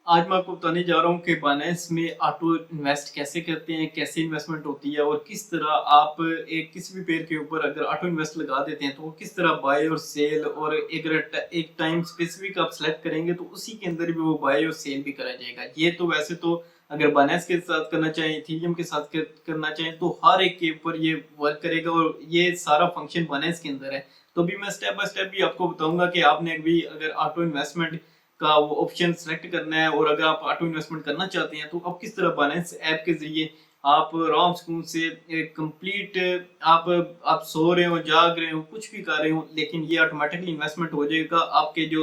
आज मैं आपको बताने जा रहा हूँ कि बाइनेंस में ऑटो इन्वेस्ट कैसे करते हैं, कैसे इन्वेस्टमेंट होती है और किस तरह आप एक किसी भी पेयर के ऊपर अगर ऑटो इन्वेस्ट लगा देते हैं तो वो किस तरह बाय और सेल, और एक टाइम स्पेसिफिक आप सेलेक्ट करेंगे तो उसी के अंदर भी वो बाय और सेल भी करा जाएगा। ये तो वैसे तो अगर बाइनेंस के साथ करना चाहें, इथेरियम के साथ करना चाहें तो हर एक के ऊपर ये वर्क करेगा और ये सारा फंक्शन बाइनेंस के अंदर है। तो अभी मैं स्टेप बाय स्टेप भी आपको बताऊंगा कि आपने अभी अगर ऑटो इन्वेस्टमेंट का वो ऑप्शन सेलेक्ट करना है और अगर आप ऑटो इन्वेस्टमेंट करना चाहते हैं तो आप किस तरह बाइनेंस ऐप के जरिए आप आराम सुकून से कंप्लीट आप सो रहे हो, जाग रहे हो, कुछ भी कर रहे हो, लेकिन ये ऑटोमेटिकली इन्वेस्टमेंट हो जाएगा। आपके जो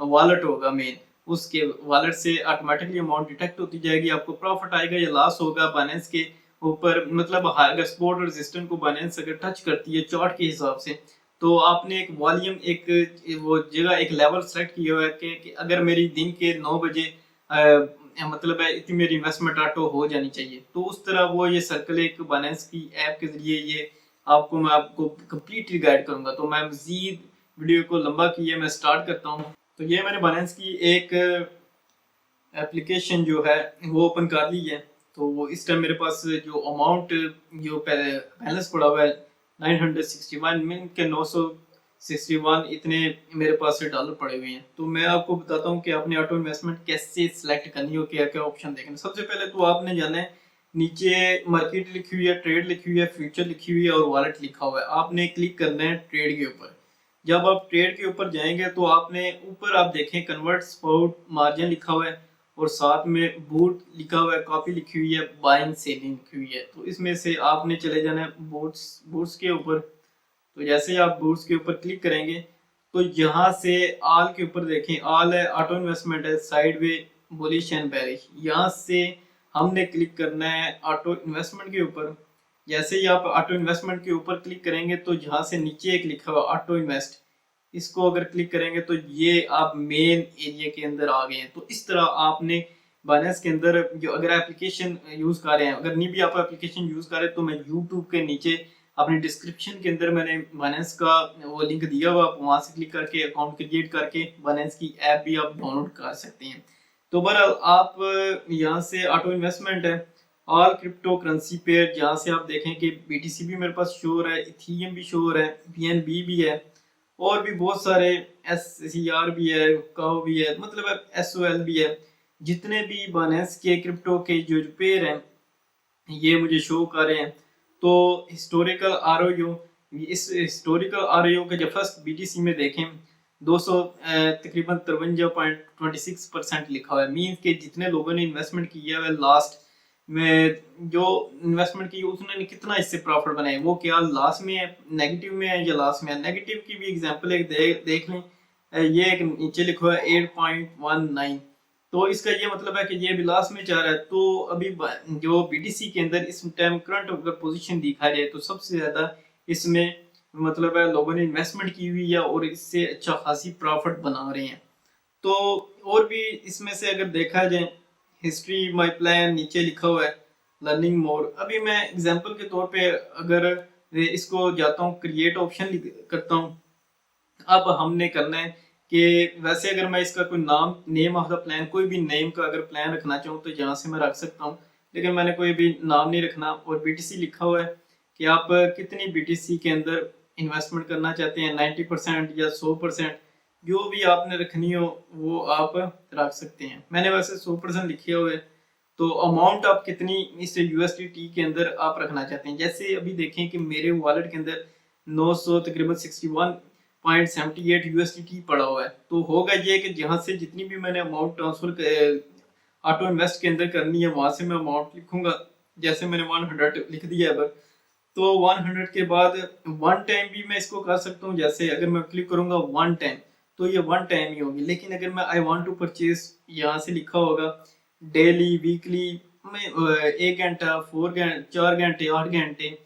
वॉलेट होगा मेन, उसके वॉलेट से ऑटोमेटिकली अमाउंट डिटेक्ट होती जाएगी। आपको प्रॉफिट आएगा या लॉस होगा बाइनेंस के ऊपर, मतलब अगर सपोर्ट और रेजिस्टेंस को बाइनेंस अगर टच करती है चार्ट के हिसाब से तो आपने एक वॉल्यूम, एक वो जगह, एक लेवल सेलेक्ट किया हुआ है कि अगर मेरी दिन के 9 बजे मतलब है इतनी मेरी इन्वेस्टमेंट ऑटो हो जानी चाहिए। तो उस तरह वो ये सर्कल एक बाइनेंस की ऐप के जरिए ये मैं आपको कंप्लीटली गाइड करूंगा। तो मैं मजीद वीडियो को लंबा किए मैं स्टार्ट करता हूँ। तो ये मैंने बाइनेंस की एक एप्लीकेशन जो है वो ओपन कर ली है। तो वो इस टाइम मेरे पास जो अमाउंट जो बैलेंस पड़ा हुआ है 961 में के 961 इतने मेरे पास से डॉलर पड़े हुए हैं। तो मैं आपको बताता हूँ कि आपने ऑटो इन्वेस्टमेंट कैसे सिलेक्ट करनी हो, क्या क्या ऑप्शन देखने। सबसे पहले तो आपने जाना है, नीचे मार्केट लिखी हुई है, ट्रेड लिखी हुई है, फ्यूचर लिखी हुई है और वॉलेट लिखा हुआ है। आपने क्लिक करना है ट्रेड के ऊपर। जब आप ट्रेड के ऊपर जाएंगे तो आपने ऊपर आप देखें कन्वर्ट स्पॉट मार्जिन लिखा हुआ है और साथ में बूट लिखा हुआ है, कॉपी लिखी हुई है, बाइंग सेलिंग लिखी हुई है। तो इसमें से आपने चले जाना है बूट्स बूट्स के ऊपर। तो जैसे ही आप बूट्स के ऊपर क्लिक करेंगे तो यहाँ से आल के ऊपर देखें, आल है, ऑटो इन्वेस्टमेंट है, side way, bullish and bearish. यहाँ से हमने क्लिक करना है ऑटो इन्वेस्टमेंट के ऊपर। जैसे ही आप ऑटो इन्वेस्टमेंट के ऊपर क्लिक करेंगे तो यहाँ से नीचे एक लिखा हुआ ऑटो इन्वेस्ट, इसको अगर क्लिक करेंगे तो ये आप मेन एरिया के अंदर आ गए हैं। तो इस तरह आपने बाइनेंस के अंदर जो अगर एप्लीकेशन यूज कर रहे हैं, अगर नहीं भी आप एप्लीकेशन यूज कर रहे हैं तो मैं यूट्यूब के नीचे अपनी डिस्क्रिप्शन के अंदर मैंने बाइनेंस का वो लिंक दिया हुआ, आप वहां से क्लिक करके अकाउंट क्रिएट करके बाइनेंस की ऐप भी आप डाउनलोड कर सकते हैं। तो बहरहाल आप यहाँ से ऑटो इन्वेस्टमेंट है, ऑल क्रिप्टो करेंसी पेयर, जहाँ से आप देखें कि बीटीसी भी मेरे पास शो हो रहा है, इथेरियम भी शो हो रहा है, बीएनबी भी है और भी बहुत सारे, एससीआर भी है, काओ भी है, मतलब एसओएल भी है। जितने भी बाइनेंस के क्रिप्टो के जो पेयर हैं ये मुझे शो कर रहे हैं। तो हिस्टोरिकल आरओयू, इस हिस्टोरिकल आरओयू के जब फर्स्ट बीटीसी में देखें 200 तकरीबन 53.26% लिखा हुआ है। मीन्स के जितने लोगों ने इन्वेस्टमेंट किया है लास्ट में, जो इन्वेस्टमेंट की उसने कितना इससे प्रॉफिट बनाया, वो क्या लॉस में है, नेगेटिव में है या लॉस में है। नेगेटिव की भी एग्जांपल एक देख लें, ये एक नीचे लिखा हुआ है 8.19। तो इसका ये मतलब है कि ये भी लॉस में जा रहा है। तो अभी जो बीटीसी के अंदर इस टाइम करंट अगर पोजीशन दिखा जाए तो सबसे ज्यादा इसमें मतलब है लोगों ने इन्वेस्टमेंट की हुई है और इससे अच्छा खासी प्रॉफिट बना रहे हैं। तो और भी इसमें से अगर देखा जाए, हिस्ट्री माय प्लान नीचे लिखा हुआ है, लर्निंग मोड। अभी मैं एग्जांपल के तौर पे अगर इसको जाता हूँ क्रिएट ऑप्शन करता हूँ। अब हमने करना है कि वैसे अगर मैं इसका कोई नाम, नेम ऑफ द प्लान, कोई भी नेम का अगर प्लान रखना चाहूँ तो यहाँ से मैं रख सकता हूँ, लेकिन मैंने कोई भी नाम नहीं रखना। और बीटीसी लिखा हुआ है कि आप कितनी बीटीसी के अंदर इन्वेस्टमेंट करना चाहते हैं, 90% या 100%, जो भी आपने रखनी हो वो आप रख सकते हैं। मैंने वैसे 100% लिखे हुए। तो अमाउंट आप कितनी इस यूएसडीटी के अंदर आप रखना चाहते हैं। जैसे अभी देखें कि मेरे वॉलेट के अंदर 900 तकरीबन 61.78 यूएसडीटी पड़ा हुआ है। तो होगा ये कि जहाँ से जितनी भी मैंने अमाउंट ट्रांसफर ऑटो इन्वेस्ट के अंदर करनी है वहां से मैं अमाउंट लिखूंगा। जैसे मैंने 100 लिख दिया है, तो 100 के बाद वन टाइम भी मैं इसको कर सकता हूँ। जैसे अगर मैं क्लिक करूंगा वन टाइम तो ये वन टाइम ही होगी, लेकिन अगर मैं आई वांट टू परचेज यहाँ से लिखा होगा डेली, वीकली में 1 घंटा, 4 घंटे, 4 घंटे, 8 घंटे,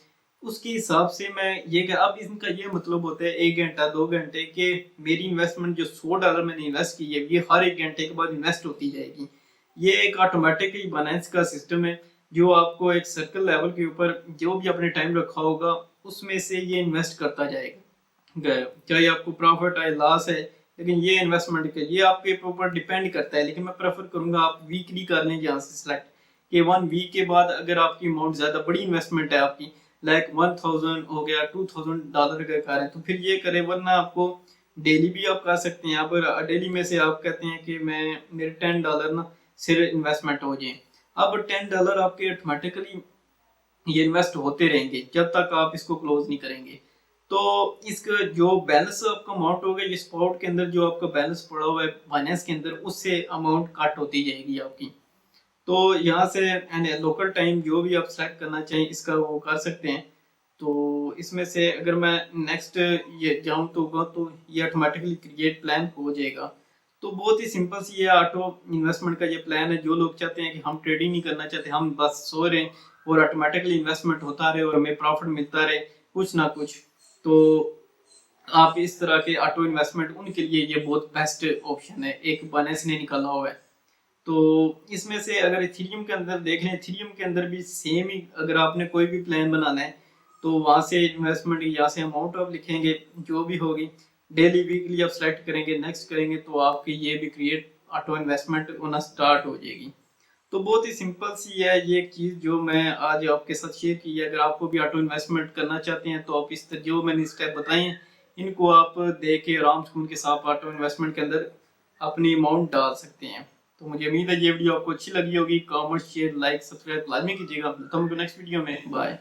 उसके हिसाब से मैं ये अब इनका ये मतलब होता है 1 घंटा, 2 घंटे के मेरी इन्वेस्टमेंट जो $100 मैंने इन्वेस्ट की है ये हर 1 घंटे के बाद इन्वेस्ट होती जाएगी। ये एक ऑटोमेटिकली बाइनेंस का सिस्टम है जो आपको एक सर्कल लेवल के ऊपर जो भी आपने टाइम रखा होगा उसमें से ये इन्वेस्ट करता जाएगा, चाहे आपको प्रॉफिट आए, लॉस है, लेकिन ये इन्वेस्टमेंट के ये आपके ऊपर डिपेंड करता है, लेकिन मैं प्रेफर करूंगा आप वीकली कर लें यहाँ से सिलेक्ट कि 1 वीक के बाद अगर आपकी अमाउंट ज्यादा बड़ी इन्वेस्टमेंट है आपकी, लाइक 1000 हो गया, $2000 का कर रहे हैं, तो फिर ये करें। वरना आपको डेली भी आप कर सकते हैं। आप डेली में से आप कहते हैं कि मैं मेरे $10 ना सिर्फ इन्वेस्टमेंट हो जाए, अब $10 आपके ऑटोमेटिकली ये इन्वेस्ट होते रहेंगे जब तक आप इसको क्लोज नहीं करेंगे। तो इसका जो बैलेंस आपका अमाउंट होगा, ये स्पॉट के अंदर जो आपका बैलेंस पड़ा हुआ है फाइनेंस के अंदर, उससे अमाउंट कट होती जाएगी आपकी। तो यहाँ से लोकल टाइम जो भी आप सेलेक्ट करना चाहें इसका वो कर सकते हैं। तो इसमें से अगर मैं नेक्स्ट ये जाऊँ तो ये ऑटोमेटिकली क्रिएट प्लान हो जाएगा। तो बहुत ही सिंपल सी ये ऑटो इन्वेस्टमेंट का ये प्लान है। जो लोग चाहते हैं कि हम ट्रेडिंग नहीं करना चाहते, हम बस सो रहे हैं और ऑटोमेटिकली इन्वेस्टमेंट होता रहे और हमें प्रॉफिट मिलता रहे कुछ ना कुछ, तो आप इस तरह के ऑटो इन्वेस्टमेंट उनके लिए ये बहुत बेस्ट ऑप्शन है, एक बाइनेंस ने निकाला हुआ है। तो इसमें से अगर इथेरियम के अंदर देख लें, इथेरियम के अंदर भी सेम ही, अगर आपने कोई भी प्लान बनाना है तो वहां से इन्वेस्टमेंट यहाँ से अमाउंट आप लिखेंगे जो भी होगी, डेली वीकली आप सेलेक्ट करेंगे, नेक्स्ट करेंगे, तो आपकी ये भी क्रिएट ऑटो इन्वेस्टमेंट होना स्टार्ट हो जाएगी। तो बहुत ही सिंपल सी है ये एक चीज जो मैं आज आपके साथ शेयर की है। अगर आपको भी ऑटो इन्वेस्टमेंट करना चाहते हैं तो आप इस तरह जो मैंने स्टेप बताए हैं इनको आप देख के आराम से उनके साथ ऑटो इन्वेस्टमेंट के अंदर अपनी अमाउंट डाल सकते हैं। तो मुझे उम्मीद है ये वीडियो आपको अच्छी लगी होगी। कमेंट शेयर लाइक सब्सक्राइब लाजमी कीजिएगा। तो नेक्स्ट वीडियो में बाय।